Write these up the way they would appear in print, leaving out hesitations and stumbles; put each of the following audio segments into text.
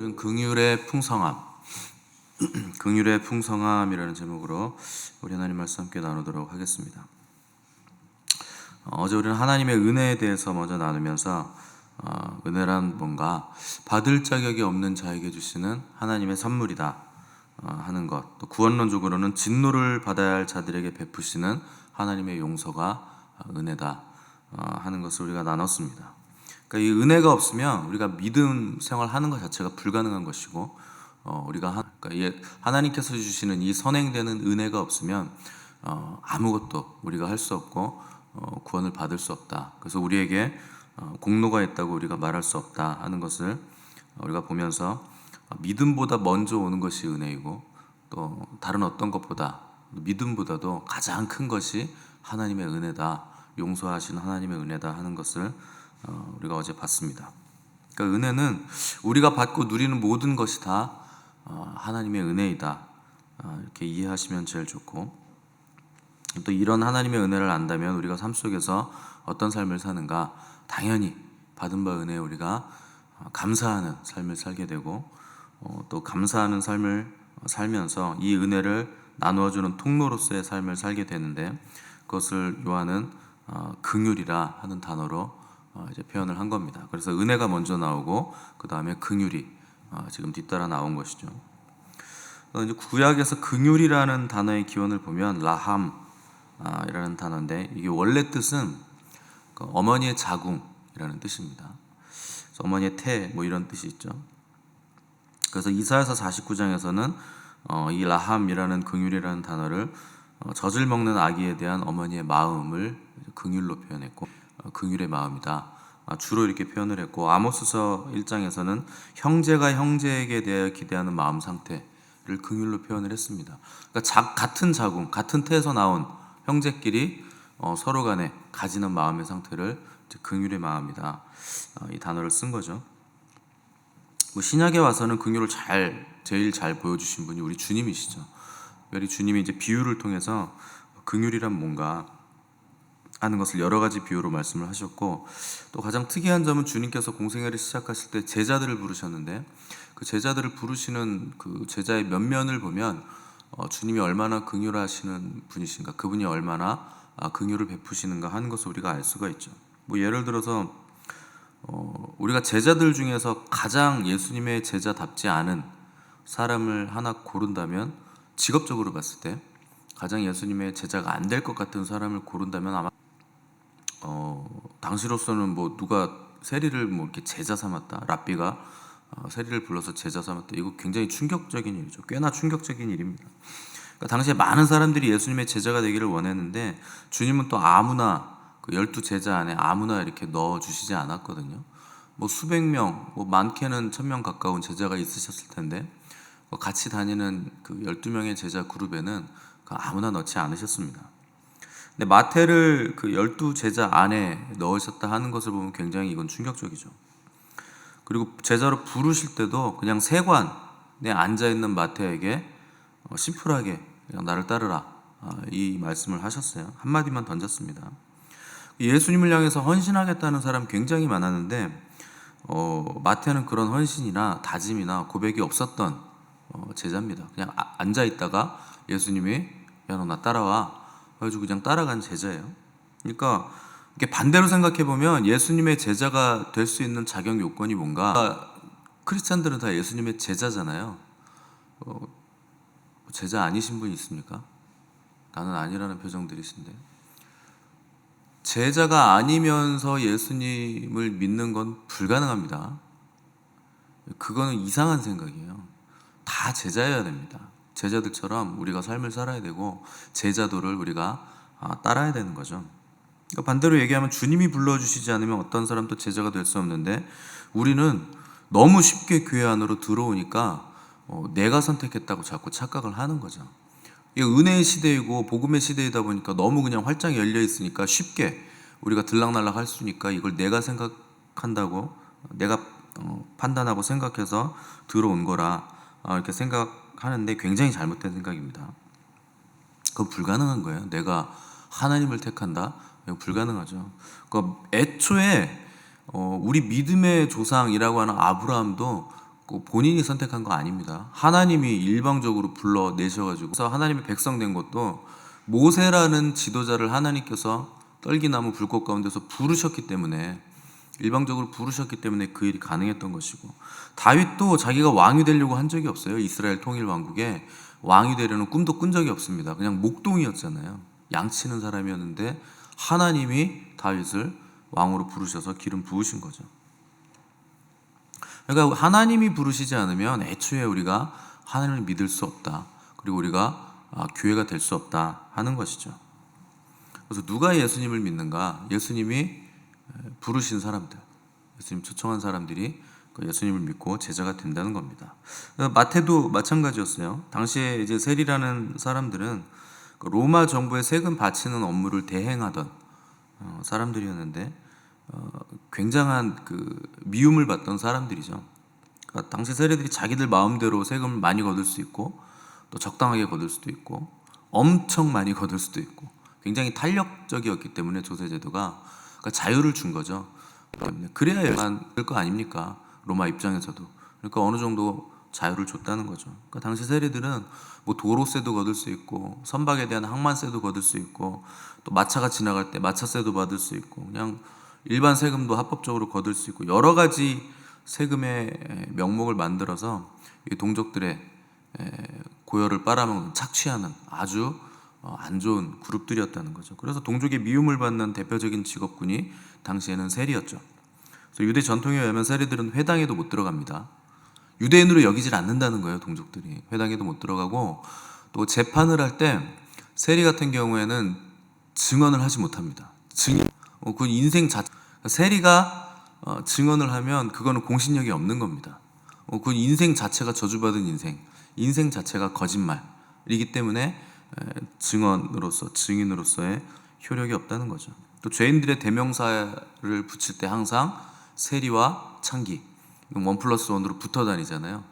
오늘은 긍휼의 풍성함, 긍휼의 풍성함이라는 제목으로 우리 하나님 말씀 함께 나누도록 하겠습니다. 어제 우리는 하나님의 은혜에 대해서 먼저 나누면서 은혜란 뭔가 받을 자격이 없는 자에게 주시는 하나님의 선물이다 하는 것, 또 구원론적으로는 진노를 받아야 할 자들에게 베푸시는 하나님의 용서가 은혜다 하는 것을 우리가 나눴습니다. 그러니까 이 은혜가 없으면 우리가 믿음 생활하는 것 자체가 불가능한 것이고, 그러니까 하나님께서 주시는 이 선행되는 은혜가 없으면 아무것도 우리가 할 수 없고 구원을 받을 수 없다. 그래서 우리에게 공로가 있다고 우리가 말할 수 없다 하는 것을 우리가 보면서 믿음보다 먼저 오는 것이 은혜이고, 또 다른 어떤 것보다 믿음보다도 가장 큰 것이 하나님의 은혜다, 용서하시는 하나님의 은혜다 하는 것을 우리가 어제 봤습니다. 그러니까 은혜는 우리가 받고 누리는 모든 것이 다 하나님의 은혜이다, 이렇게 이해하시면 제일 좋고, 또 이런 하나님의 은혜를 안다면 우리가 삶 속에서 어떤 삶을 사는가, 당연히 받은 바 은혜에 우리가 감사하는 삶을 살게 되고, 또 감사하는 삶을 살면서 이 은혜를 나누어주는 통로로서의 삶을 살게 되는데, 그것을 요한은 긍휼이라 하는 단어로 이제 표현을 한 겁니다. 그래서 은혜가 먼저 나오고 그 다음에 긍휼이 지금 뒤따라 나온 것이죠. 이제 구약에서 긍휼이라는 단어의 기원을 보면 라함이라는 단어인데, 이게 원래 뜻은 어머니의 자궁이라는 뜻입니다. 그래서 어머니의 태 이런 뜻이 있죠. 그래서 이사야서 49장에서는 이 라함이라는 긍휼이라는 단어를 젖을 먹는 아기에 대한 어머니의 마음을 긍휼로 표현했고, 긍휼의 마음이다 주로 이렇게 표현을 했고, 아모스서 1장에서는 형제가 형제에게 대하여 기대하는 마음 상태를 긍휼로 표현을 했습니다. 그러니까 같은 자궁, 같은 태에서 나온 형제끼리 서로 간에 가지는 마음의 상태를 긍휼의 마음이다, 이 단어를 쓴 거죠. 신약에 와서는 긍휼을 제일 잘 보여주신 분이 우리 주님이시죠. 특별히 주님이 이제 비유를 통해서 긍휼이란 뭔가 하는 것을 여러 가지 비유로 말씀을 하셨고, 또 가장 특이한 점은 주님께서 공생애를 시작하실 때 제자들을 부르셨는데, 그 제자들을 부르시는 그 제자의 면면을 보면 주님이 얼마나 긍휼하시는 분이신가, 그분이 얼마나 긍휼을 베푸시는가 하는 것을 우리가 알 수가 있죠. 예를 들어서 우리가 제자들 중에서 가장 예수님의 제자답지 않은 사람을 하나 고른다면, 직업적으로 봤을 때 가장 예수님의 제자가 안 될 것 같은 사람을 고른다면 아마 당시로서는 누가 세리를 이렇게 제자 삼았다, 랍비가 세리를 불러서 제자 삼았다, 이거 굉장히 충격적인 일이죠. 꽤나 충격적인 일입니다. 그러니까 당시에 많은 사람들이 예수님의 제자가 되기를 원했는데, 주님은 또 아무나 그 12 제자 안에 아무나 이렇게 넣어 주시지 않았거든요. 수백 명, 많게는 1000명 가까운 제자가 있으셨을 텐데, 같이 다니는 그 12명의 제자 그룹에는 아무나 넣지 않으셨습니다. 근데 마태를 그 12 제자 안에 넣으셨다 하는 것을 보면 굉장히 이건 충격적이죠. 그리고 제자로 부르실 때도 그냥 세관에 앉아있는 마태에게 심플하게 그냥 나를 따르라, 이 말씀을 하셨어요. 한마디만 던졌습니다. 예수님을 향해서 헌신하겠다는 사람 굉장히 많았는데 마태는 그런 헌신이나 다짐이나 고백이 없었던 제자입니다. 그냥 앉아있다가 예수님이 야, 너 나 따라와 그래가지고 그냥 따라간 제자예요. 그러니까 이게 반대로 생각해보면 예수님의 제자가 될 수 있는 자격 요건이 뭔가, 크리스찬들은 다 예수님의 제자잖아요. 제자 아니신 분 있습니까? 나는 아니라는 표정들이신데, 제자가 아니면서 예수님을 믿는 건 불가능합니다. 그거는 이상한 생각이에요. 다 제자여야 됩니다. 제자들처럼 우리가 삶을 살아야 되고, 제자도를 우리가 따라야 되는 거죠. 그러니까 반대로 얘기하면 주님이 불러주시지 않으면 어떤 사람도 제자가 될 수 없는데, 우리는 너무 쉽게 교회 안으로 들어오니까 내가 선택했다고 자꾸 착각을 하는 거죠. 이게 은혜의 시대이고 복음의 시대이다 보니까 너무 그냥 활짝 열려 있으니까 쉽게 우리가 들락날락 할 수 있으니까 이걸 내가 생각한다고, 내가 판단하고 생각해서 들어온 거라 이렇게 생각하는데, 굉장히 잘못된 생각입니다. 그건 불가능한 거예요. 내가 하나님을 택한다? 이건 불가능하죠. 그러니까 애초에 우리 믿음의 조상이라고 하는 아브라함도 본인이 선택한 거 아닙니다. 하나님이 일방적으로 불러내셔가지고, 그래서 하나님의 백성 된 것도 모세라는 지도자를 하나님께서 떨기나무 불꽃 가운데서 부르셨기 때문에, 일방적으로 부르셨기 때문에 그 일이 가능했던 것이고, 다윗도 자기가 왕이 되려고 한 적이 없어요. 이스라엘 통일 왕국에 왕이 되려는 꿈도 꾼 적이 없습니다. 그냥 목동이었잖아요. 양치는 사람이었는데 하나님이 다윗을 왕으로 부르셔서 기름 부으신 거죠. 그러니까 하나님이 부르시지 않으면 애초에 우리가 하나님을 믿을 수 없다. 그리고 우리가 교회가 될 수 없다 하는 것이죠. 그래서 누가 예수님을 믿는가? 예수님이 부르신 사람들, 예수님 초청한 사람들이 예수님을 믿고 제자가 된다는 겁니다. 마태도 마찬가지였어요. 당시에 이제 세리라는 사람들은 로마 정부의 세금 바치는 업무를 대행하던 사람들이었는데 굉장한 그 미움을 받던 사람들이죠. 그러니까 당시 세리들이 자기들 마음대로 세금을 많이 거둘 수 있고 또 적당하게 거둘 수도 있고 엄청 많이 거둘 수도 있고 굉장히 탄력적이었기 때문에 조세제도가 그러니까 자유를 준 거죠. 그래야 열만 될 거 아닙니까? 로마 입장에서도. 그러니까 어느 정도 자유를 줬다는 거죠. 그러니까 당시 세리들은 뭐 도로세도 거둘 수 있고 선박에 대한 항만세도 거둘 수 있고 또 마차가 지나갈 때 마차세도 받을 수 있고 그냥 일반 세금도 합법적으로 거둘 수 있고 여러 가지 세금의 명목을 만들어서 이 동족들의 고열을 빨아먹는 착취하는 아주 안 좋은 그룹들이었다는 거죠. 그래서 동족의 미움을 받는 대표적인 직업군이 당시에는 세리였죠. 그래서 유대 전통에 의하면 세리들은 회당에도 못 들어갑니다. 유대인으로 여기질 않는다는 거예요. 동족들이 회당에도 못 들어가고 또 재판을 할 때 세리 같은 경우에는 증언을 하지 못합니다. 그 인생 자체 세리가 증언을 하면 그거는 공신력이 없는 겁니다. 그 인생 자체가 저주받은 인생 자체가 거짓말이기 때문에 증인으로서의 효력이 없다는 거죠. 또 죄인들의 대명사를 붙일 때 항상 세리와 창기 1+1으로 붙어 다니잖아요.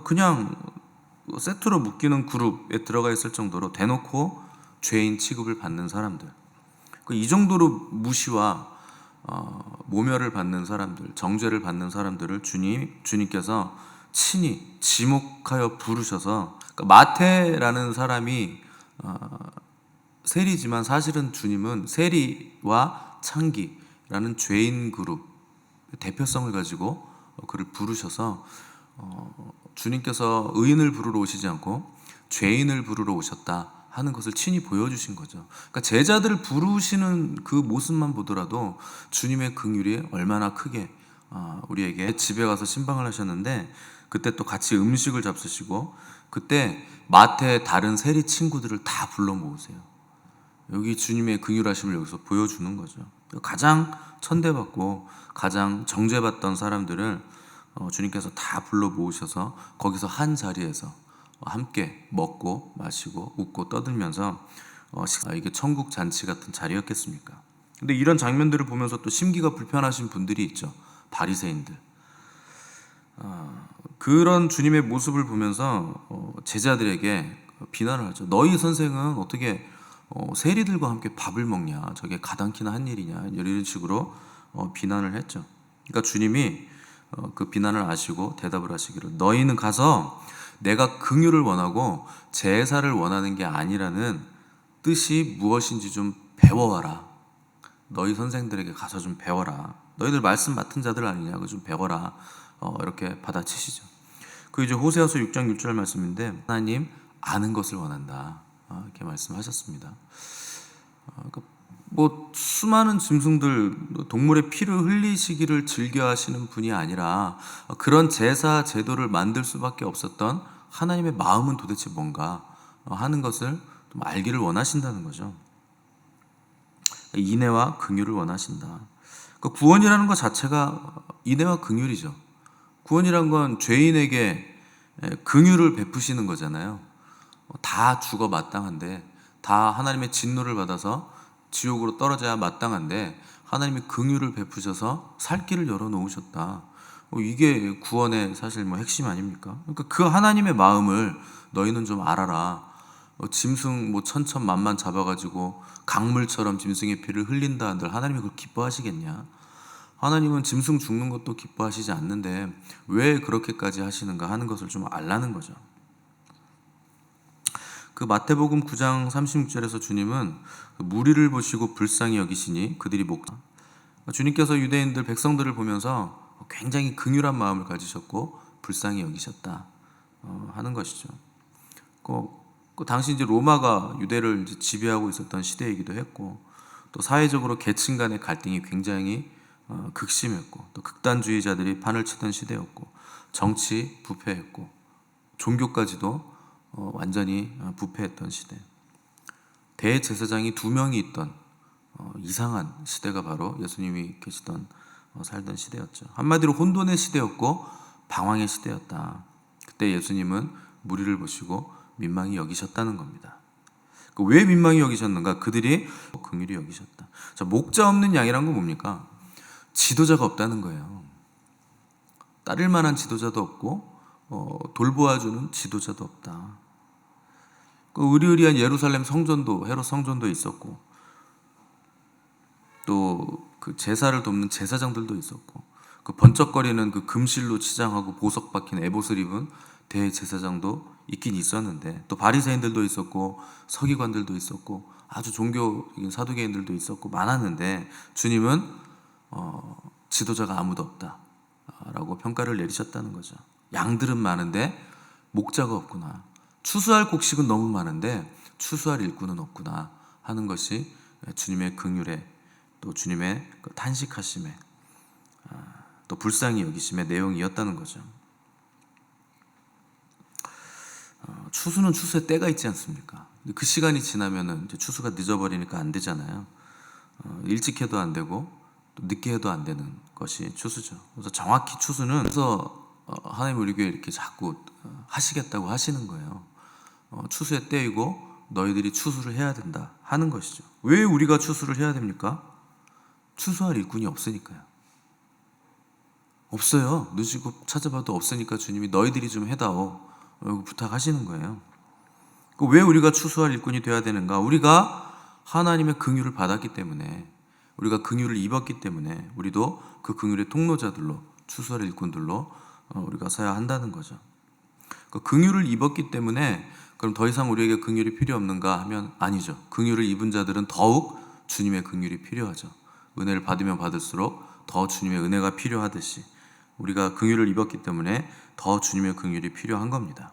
그냥 세트로 묶이는 그룹에 들어가 있을 정도로 대놓고 죄인 취급을 받는 사람들, 이 정도로 무시와 모멸을 받는 사람들, 정죄를 받는 사람들을 주님께서 친히 지목하여 부르셔서, 그러니까 마태라는 사람이 세리지만 사실은 주님은 세리와 창기라는 죄인 그룹 대표성을 가지고 그를 부르셔서 주님께서 의인을 부르러 오시지 않고 죄인을 부르러 오셨다 하는 것을 친히 보여주신 거죠. 그러니까 제자들을 부르시는 그 모습만 보더라도 주님의 긍휼이 얼마나 크게 우리에게 집에 가서 신방을 하셨는데 그때 또 같이 음식을 잡수시고 그때 마태의 다른 세리 친구들을 다 불러 모으세요. 여기 주님의 긍휼하심을 여기서 보여주는 거죠. 가장 천대받고 가장 정죄받던 사람들을 주님께서 다 불러 모으셔서 거기서 한 자리에서 함께 먹고 마시고 웃고 떠들면서 이게 천국 잔치 같은 자리였겠습니까? 근데 이런 장면들을 보면서 또 심기가 불편하신 분들이 있죠. 바리새인들. 그런 주님의 모습을 보면서 제자들에게 비난을 하죠. 너희 선생은 어떻게 세리들과 함께 밥을 먹냐? 저게 가당키나 한 일이냐? 이런 식으로 비난을 했죠. 그러니까 주님이 그 비난을 아시고 대답을 하시기를 너희는 가서 내가 긍휼을 원하고 제사를 원하는 게 아니라는 뜻이 무엇인지 좀 배워와라. 너희 선생들에게 가서 좀 배워라. 너희들 말씀 맡은 자들 아니냐? 좀 배워라. 이렇게 받아치시죠. 그 이제 호세아서 6장 6절 말씀인데 하나님 아는 것을 원한다. 이렇게 말씀하셨습니다. 그러니까 뭐 수많은 짐승들 동물의 피를 흘리시기를 즐겨하시는 분이 아니라 그런 제사 제도를 만들 수밖에 없었던 하나님의 마음은 도대체 뭔가 하는 것을 좀 알기를 원하신다는 거죠. 인애와 긍휼을 원하신다. 그러니까 구원이라는 것 자체가 인애와 긍휼이죠. 구원이란 건 죄인에게 긍휼을 베푸시는 거잖아요. 다 죽어 마땅한데 다 하나님의 진노를 받아서 지옥으로 떨어져야 마땅한데 하나님이 긍휼을 베푸셔서 살 길을 열어놓으셨다. 이게 구원의 사실 핵심 아닙니까? 그러니까 그 하나님의 마음을 너희는 좀 알아라. 짐승 천천만만 잡아가지고 강물처럼 짐승의 피를 흘린다 한들 하나님이 그걸 기뻐하시겠냐? 하나님은 짐승 죽는 것도 기뻐하시지 않는데 왜 그렇게까지 하시는가 하는 것을 좀 알라는 거죠. 그 마태복음 9장 36절에서 주님은 무리를 보시고 불쌍히 여기시니 그들이 주님께서 유대인들 백성들을 보면서 굉장히 긍휼한 마음을 가지셨고 불쌍히 여기셨다 하는 것이죠. 그 당시 이제 로마가 유대를 이제 지배하고 있었던 시대이기도 했고, 또 사회적으로 계층 간의 갈등이 굉장히 극심했고, 또 극단주의자들이 판을 치던 시대였고, 정치 부패했고, 종교까지도 완전히 부패했던 시대. 대제사장이 2명이 있던 이상한 시대가 바로 예수님이 계시던 살던 시대였죠. 한마디로 혼돈의 시대였고 방황의 시대였다. 그때 예수님은 무리를 보시고 민망히 여기셨다는 겁니다. 왜 민망히 여기셨는가? 그들이 긍휼히 여기셨다. 자, 목자 없는 양이란 건 뭡니까? 지도자가 없다는 거예요. 따를 만한 지도자도 없고 돌보아주는 지도자도 없다. 그 의리의리한 예루살렘 성전도, 헤롯 성전도 있었고, 또 그 제사를 돕는 제사장들도 있었고, 그 번쩍거리는 그 금실로 치장하고 보석 박힌 에봇을 입은 대제사장도 있긴 있었는데, 또 바리새인들도 있었고 서기관들도 있었고 아주 종교적인 사두개인들도 있었고 많았는데, 주님은 지도자가 아무도 없다라고 평가를 내리셨다는 거죠. 양들은 많은데 목자가 없구나. 추수할 곡식은 너무 많은데 추수할 일꾼은 없구나 하는 것이 주님의 긍휼에, 또 주님의 그 탄식하심에, 또 불쌍히 여기심의 내용이었다는 거죠. 추수는 추수의 때가 있지 않습니까? 그 시간이 지나면은 이제 추수가 늦어버리니까 안 되잖아요. 일찍 해도 안 되고 또 늦게 해도 안 되는 것이 추수죠. 그래서 정확히 추수는, 그래서 하나님 우리 교회 이렇게 자꾸 하시겠다고 하시는 거예요. 추수의 때이고 너희들이 추수를 해야 된다 하는 것이죠. 왜 우리가 추수를 해야 됩니까? 추수할 일꾼이 없으니까요. 없어요. 늦고 찾아봐도 없으니까 주님이 너희들이 좀 해다오 부탁하시는 거예요. 왜 우리가 추수할 일꾼이 되어야 되는가? 우리가 하나님의 긍휼을 받았기 때문에, 우리가 긍휼을 입었기 때문에 우리도 그 긍휼의 통로자들로, 추수할 일꾼들로 우리가 서야 한다는 거죠. 그 긍휼을 입었기 때문에 그럼 더 이상 우리에게 긍휼이 필요 없는가 하면 아니죠. 긍휼을 입은 자들은 더욱 주님의 긍휼이 필요하죠. 은혜를 받으면 받을수록 더 주님의 은혜가 필요하듯이 우리가 긍휼을 입었기 때문에 더 주님의 긍휼이 필요한 겁니다.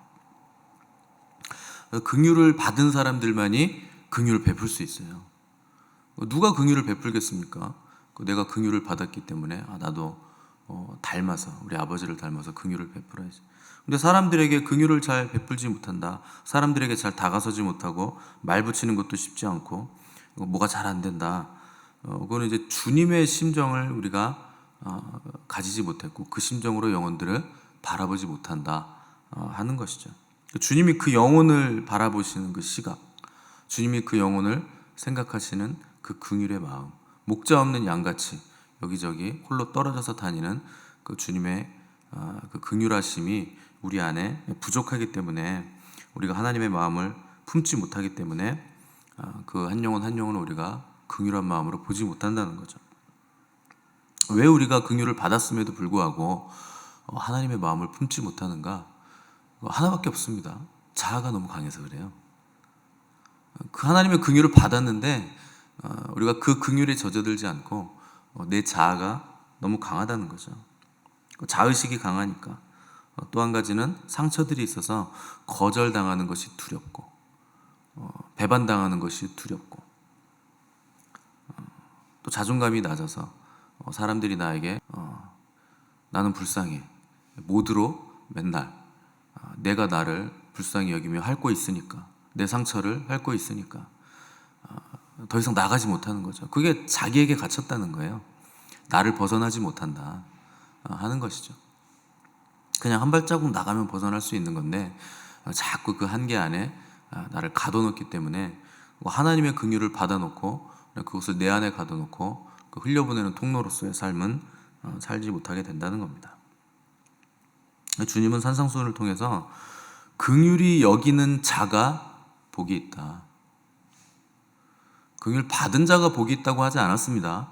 긍휼을 받은 사람들만이 긍휼을 베풀 수 있어요. 누가 긍휼을 베풀겠습니까? 내가 긍휼을 받았기 때문에 나도 닮아서, 우리 아버지를 닮아서 긍휼을 베풀어야지. 근데 사람들에게 긍휼을 잘 베풀지 못한다, 사람들에게 잘 다가서지 못하고 말 붙이는 것도 쉽지 않고 뭐가 잘 안 된다, 그거는 이제 주님의 심정을 우리가 가지지 못했고 그 심정으로 영혼들을 바라보지 못한다 하는 것이죠. 주님이 그 영혼을 바라보시는 그 시각, 주님이 그 영혼을 생각하시는 그 긍휼의 마음, 목자 없는 양같이 여기저기 홀로 떨어져서 다니는 그 주님의 그 긍휼하심이 우리 안에 부족하기 때문에, 우리가 하나님의 마음을 품지 못하기 때문에 그 한 영혼 한 영혼을 우리가 긍휼한 마음으로 보지 못한다는 거죠. 왜 우리가 긍휼을 받았음에도 불구하고 하나님의 마음을 품지 못하는가? 하나밖에 없습니다. 자아가 너무 강해서 그래요. 그 하나님의 긍휼을 받았는데 우리가 그 긍휼에 젖어들지 않고 내 자아가 너무 강하다는 거죠. 자의식이 강하니까. 또 한 가지는 상처들이 있어서 거절당하는 것이 두렵고, 배반당하는 것이 두렵고, 또 자존감이 낮아서 사람들이 나에게 나는 불쌍해, 모두로 맨날 내가 나를 불쌍히 여기며 핥고 있으니까, 내 상처를 핥고 있으니까 더 이상 나가지 못하는 거죠. 그게 자기에게 갇혔다는 거예요. 나를 벗어나지 못한다 하는 것이죠. 그냥 한 발자국 나가면 벗어날 수 있는 건데 자꾸 그 한계 안에 나를 가둬놓기 때문에 하나님의 긍휼을 받아놓고 그것을 내 안에 가둬놓고 그 흘려보내는 통로로서의 삶은 살지 못하게 된다는 겁니다. 주님은 산상수훈을 통해서 긍휼히 여기는 자가 복이 있다, 긍휼 받은 자가 복이 있다고 하지 않았습니다.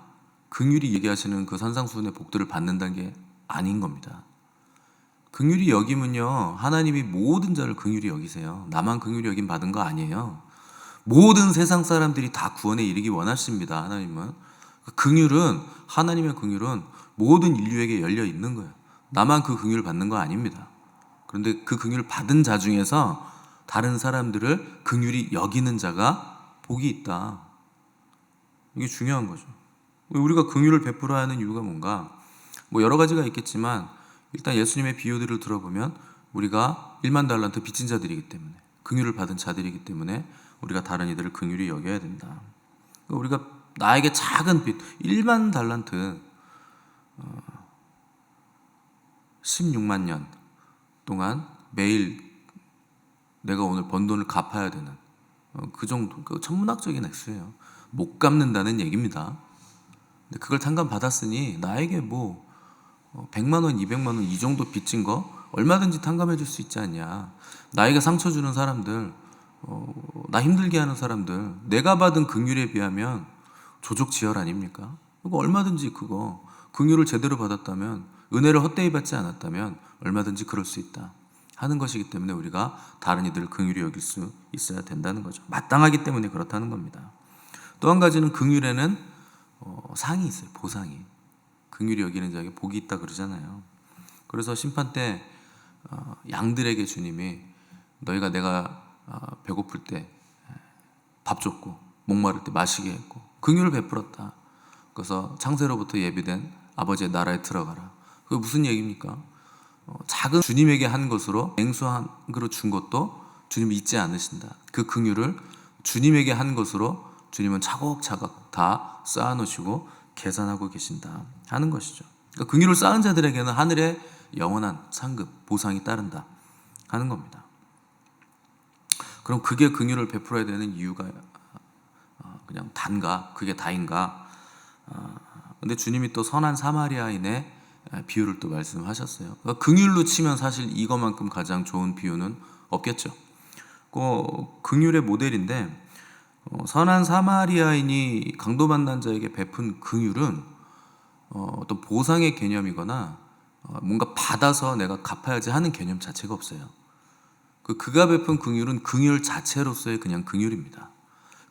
긍휼히 얘기하시는 그 산상수훈의 복들을 받는다는 게 아닌 겁니다. 긍휼히 여김은요, 하나님이 모든 자를 긍휼히 여기세요. 나만 긍휼히 여김 받은 거 아니에요. 모든 세상 사람들이 다 구원에 이르기 원하십니다. 하나님은 긍휼은, 하나님의 긍휼은 모든 인류에게 열려 있는 거예요. 나만 그 긍휼을 받는 거 아닙니다. 그런데 그 긍휼을 받은 자 중에서 다른 사람들을 긍휼히 여기는 자가 복이 있다. 이게 중요한 거죠. 우리가 긍휼을 베풀어야 하는 이유가 뭔가? 뭐 여러 가지가 있겠지만 일단 예수님의 비유들을 들어보면 우리가 1만 달란트 빚진 자들이기 때문에, 긍휼을 받은 자들이기 때문에 우리가 다른 이들을 긍휼히 여겨야 된다. 우리가 나에게 작은 빚 1만 달란트 16만 년 동안 매일 내가 오늘 번 돈을 갚아야 되는 그 정도, 그 천문학적인 액수예요. 못 갚는다는 얘기입니다. 근데 그걸 탕감받았으니 나에게 뭐 100만 원, 200만 원 이 정도 빚진 거 얼마든지 탕감해 줄 수 있지 않냐. 나에게 상처 주는 사람들, 나 힘들게 하는 사람들, 내가 받은 긍휼에 비하면 조족지혈 아닙니까? 그거 얼마든지 그거 긍휼을 제대로 받았다면, 은혜를 헛되이 받지 않았다면 얼마든지 그럴 수 있다 하는 것이기 때문에 우리가 다른 이들을 긍휼히 여길 수 있어야 된다는 거죠. 마땅하기 때문에 그렇다는 겁니다. 또 한 가지는 긍휼에는 상이 있어요. 보상이. 긍휼히 여기는 자에게 복이 있다 그러잖아요. 그래서 심판 때 양들에게 주님이 너희가 내가 배고플 때 밥 줬고 목마를 때 마시게 했고 긍휼을 베풀었다. 그래서 창세로부터 예비된 아버지의 나라에 들어가라. 그게 무슨 얘기입니까? 작은 주님에게 한 것으로 냉수 한 그릇 준 것도 주님이 잊지 않으신다. 그 긍휼을 주님에게 한 것으로 주님은 차곡차곡 다 쌓아놓으시고 계산하고 계신다 하는 것이죠. 그러니까 긍휼을 쌓은 자들에게는 하늘의 영원한 상급, 보상이 따른다 하는 겁니다. 그럼 그게 긍휼을 베풀어야 되는 이유가 그냥 단가? 그게 다인가? 근데 주님이 또 선한 사마리아인의 비유를 또 말씀하셨어요. 그러니까 긍휼로 치면 사실 이것만큼 가장 좋은 비유는 없겠죠. 긍휼의 모델인데 선한 사마리아인이 강도 만난 자에게 베푼 긍휼은 어떤 보상의 개념이거나 뭔가 받아서 내가 갚아야지 하는 개념 자체가 없어요. 그가 베푼 긍휼은 긍휼 자체로서의 그냥 긍휼입니다.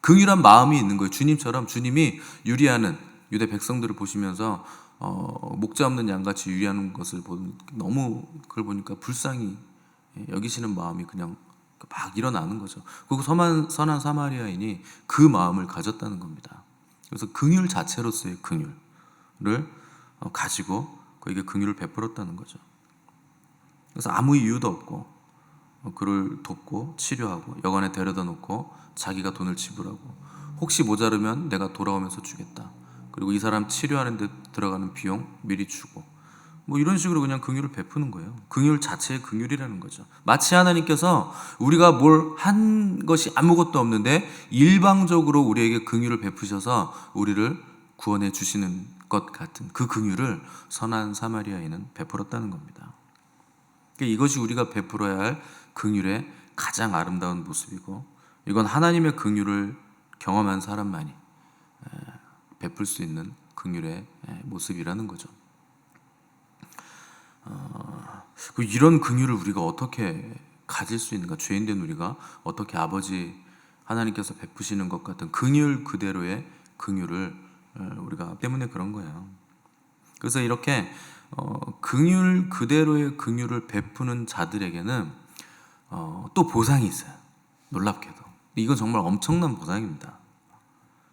긍휼한 마음이 있는 거예요. 주님처럼 주님이 유리하는 유대 백성들을 보시면서 목자 없는 양같이 유리하는 것을 너무 그걸 보니까 불쌍히 여기시는 마음이 그냥 막 일어나는 거죠. 그리고 선한 사마리아인이 그 마음을 가졌다는 겁니다. 그래서 긍휼 자체로서의 긍휼을 가지고 그에게 긍휼을 베풀었다는 거죠. 그래서 아무 이유도 없고 그를 돕고 치료하고 여관에 데려다 놓고 자기가 돈을 지불하고 혹시 모자르면 내가 돌아오면서 주겠다. 그리고 이 사람 치료하는 데 들어가는 비용 미리 주고 뭐 이런 식으로 그냥 긍휼을 베푸는 거예요. 긍휼 자체의 긍휼이라는 거죠. 마치 하나님께서 우리가 뭘 한 것이 아무것도 없는데 일방적으로 우리에게 긍휼을 베푸셔서 우리를 구원해 주시는 것 같은 그 긍휼을 선한 사마리아인은 베풀었다는 겁니다. 이것이 우리가 베풀어야 할 긍휼의 가장 아름다운 모습이고 이건 하나님의 긍휼을 경험한 사람만이 베풀 수 있는 긍휼의 모습이라는 거죠. 이런 긍휼을 우리가 어떻게 가질 수 있는가? 죄인된 우리가 어떻게 아버지 하나님께서 베푸시는 것 같은 긍휼 그대로의 긍휼을 우리가 때문에 그런 거예요. 그래서 이렇게 긍휼 그대로의 긍휼을 베푸는 자들에게는 또 보상이 있어요. 놀랍게도 이건 정말 엄청난 보상입니다.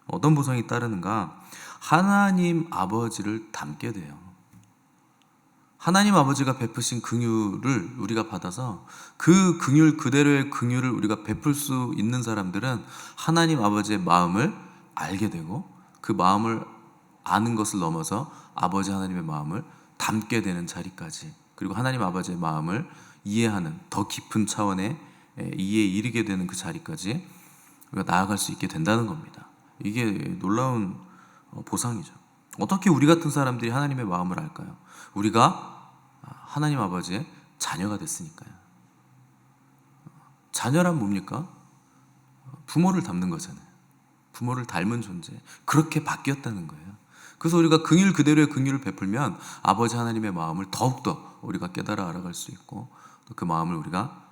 어떤 보상이 따르는가? 하나님 아버지를 닮게 돼요. 하나님 아버지가 베푸신 긍휼을 우리가 받아서 그 긍휼 그대로의 긍휼을 우리가 베풀 수 있는 사람들은 하나님 아버지의 마음을 알게 되고 그 마음을 아는 것을 넘어서 아버지 하나님의 마음을 담게 되는 자리까지, 그리고 하나님 아버지의 마음을 이해하는 더 깊은 차원의 이해에 이르게 되는 그 자리까지 우리가 나아갈 수 있게 된다는 겁니다. 이게 놀라운 보상이죠. 어떻게 우리 같은 사람들이 하나님의 마음을 알까요? 우리가 하나님 아버지의 자녀가 됐으니까요. 자녀란 뭡니까? 부모를 닮는 거잖아요. 부모를 닮은 존재. 그렇게 바뀌었다는 거예요. 그래서 우리가 긍휼 그대로의 긍휼을 베풀면 아버지 하나님의 마음을 더욱더 우리가 깨달아 알아갈 수 있고, 또 그 마음을 우리가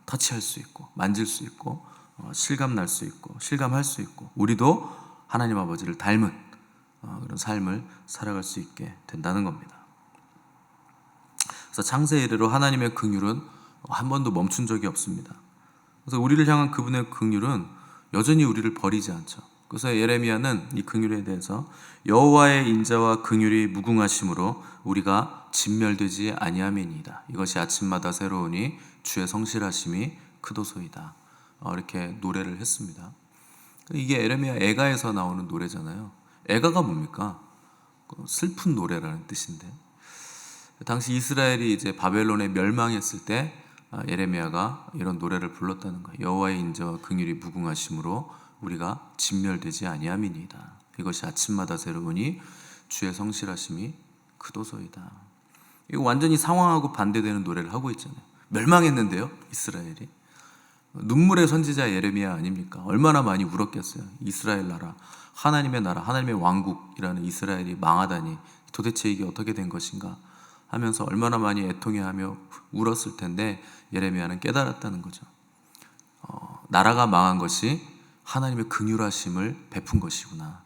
터치할 수 있고, 만질 수 있고, 실감날 수 있고, 실감할 수 있고, 우리도 하나님 아버지를 닮은 그런 삶을 살아갈 수 있게 된다는 겁니다. 그래서 창세 이래로 하나님의 긍휼은 한 번도 멈춘 적이 없습니다. 그래서 우리를 향한 그분의 긍휼은 여전히 우리를 버리지 않죠. 그래서 예레미야는 이 긍휼에 대해서 여호와의 인자와 긍휼이 무궁하심으로 우리가 진멸되지 아니함이니이다. 이것이 아침마다 새로우니 주의 성실하심이 크도소이다. 이렇게 노래를 했습니다. 이게 예레미야 애가에서 나오는 노래잖아요. 애가가 뭡니까? 슬픈 노래라는 뜻인데, 당시 이스라엘이 이제 바벨론에 멸망했을 때 예레미야가 이런 노래를 불렀다는 거예요. 여호와의 인자와 긍휼이 무궁하심으로 우리가 진멸되지 아니함이니이다. 이것이 아침마다 새로우니 주의 성실하심이 크도소이다. 이거 완전히 상황하고 반대되는 노래를 하고 있잖아요. 멸망했는데요, 이스라엘이. 눈물의 선지자 예레미야 아닙니까? 얼마나 많이 울었겠어요. 이스라엘 나라, 하나님의 왕국이라는 이스라엘이 망하다니 도대체 이게 어떻게 된 것인가 하면서 얼마나 많이 애통해하며 울었을 텐데, 예레미야는 깨달았다는 거죠. 나라가 망한 것이 하나님의 긍휼하심을 베푼 것이구나.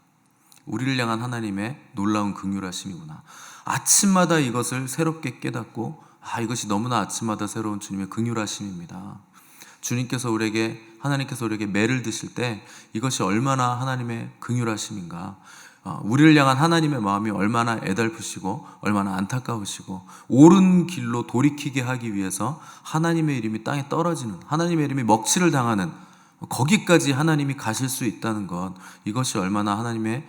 우리를 향한 하나님의 놀라운 긍휼하심이구나. 아침마다 이것을 새롭게 깨닫고, 이것이 너무나 아침마다 새로운 주님의 긍휼하심입니다. 하나님께서 우리에게 매를 드실 때 이것이 얼마나 하나님의 긍휼하심인가, 우리를 향한 하나님의 마음이 얼마나 애달프시고 얼마나 안타까우시고, 옳은 길로 돌이키게 하기 위해서 하나님의 이름이 땅에 떨어지는, 하나님의 이름이 먹칠을 당하는 거기까지 하나님이 가실 수 있다는 것, 이것이 얼마나 하나님의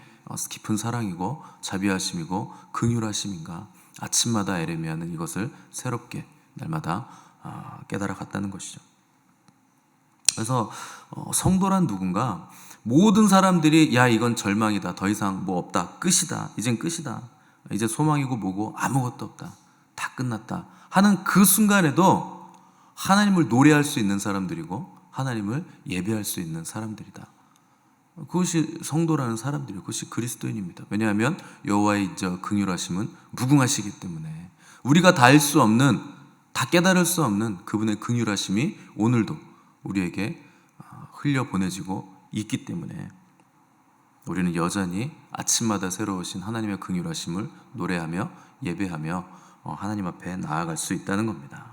깊은 사랑이고 자비하심이고 긍휼하심인가. 아침마다 예레미야는 이것을 새롭게 날마다 깨달아 갔다는 것이죠. 그래서 성도란 누군가, 모든 사람들이 야 이건 절망이다, 더 이상 뭐 없다, 끝이다, 이젠 끝이다, 이제 소망이고 뭐고 아무것도 없다, 다 끝났다 하는 그 순간에도 하나님을 노래할 수 있는 사람들이고 하나님을 예배할 수 있는 사람들이다. 그것이 성도라는 사람들이고 그것이 그리스도인입니다. 왜냐하면 여호와의 인자와 긍휼하심은 무궁하시기 때문에, 우리가 다 알 수 없는, 다 깨달을 수 없는 그분의 긍휼하심이 오늘도 우리에게 흘려보내지고 있기 때문에 우리는 여전히 아침마다 새로우신 하나님의 긍휼하심을 노래하며 예배하며 하나님 앞에 나아갈 수 있다는 겁니다.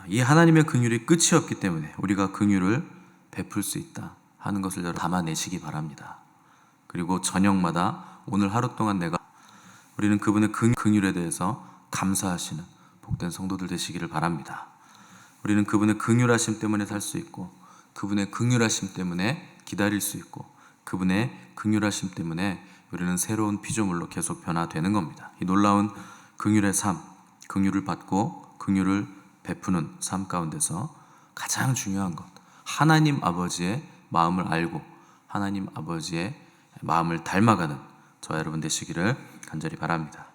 이 하나님의 긍휼이 끝이 없기 때문에 우리가 긍휼을 베풀 수 있다 하는 것을 여러분 담아내시기 바랍니다. 그리고 저녁마다 오늘 하루 동안 우리는 그분의 긍휼에 대해서 감사하시는 복된 성도들 되시기를 바랍니다. 우리는 그분의 긍휼하심 때문에 살 수 있고, 그분의 긍휼하심 때문에 기다릴 수 있고, 그분의 긍휼하심 때문에 우리는 새로운 피조물로 계속 변화되는 겁니다. 이 놀라운 긍휼의 삶, 긍휼을 받고 긍휼을 베푸는 삶 가운데서 가장 중요한 것, 하나님 아버지의 마음을 알고 하나님 아버지의 마음을 닮아가는 저와 여러분 되시기를 간절히 바랍니다.